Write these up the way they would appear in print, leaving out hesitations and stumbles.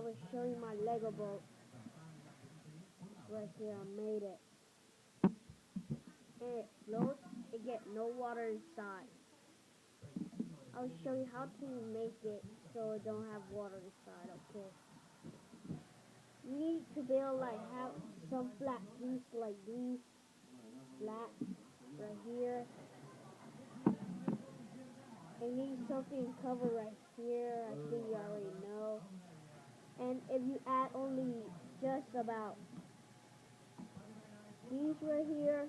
will show you my Lego boat. Right here, I made it. And it floats, it get no water inside. I'll show you how to make it so it don't have water inside, okay? You need to build like have some flat piece like these flat right here. And need something cover right here. I think you already know. And if you add only just about these right here,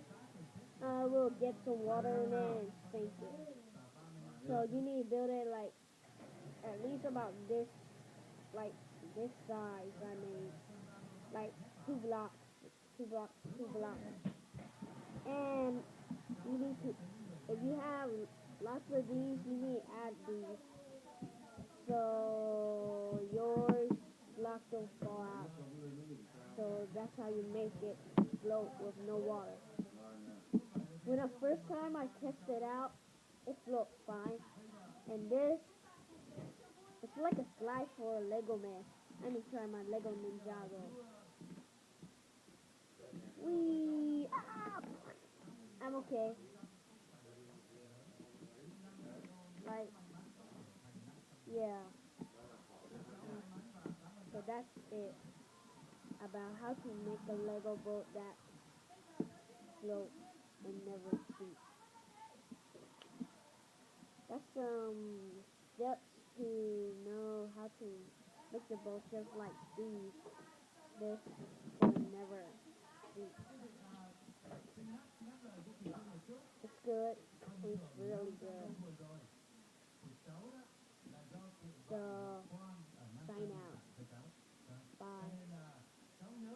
we'll get some water in it and sink it. So you need to build it like at least about this, like this size. I mean, like 2 blocks, 2 blocks, 2 blocks. And you need to, if you have lots of these, you need to add these so yours block don't fall out. So that's how you make it float with no water. When the first time I tested out, it float fine. And this, it's like a slide for a Lego man. Let me try my Lego Ninjago. Wee! Ah! I'm okay. Like, yeah. So that's it about how to make a Lego boat that floats and never sinks. That's some steps to know how to make the boat just like these. This will never sink. It's good. It's really good. So, sign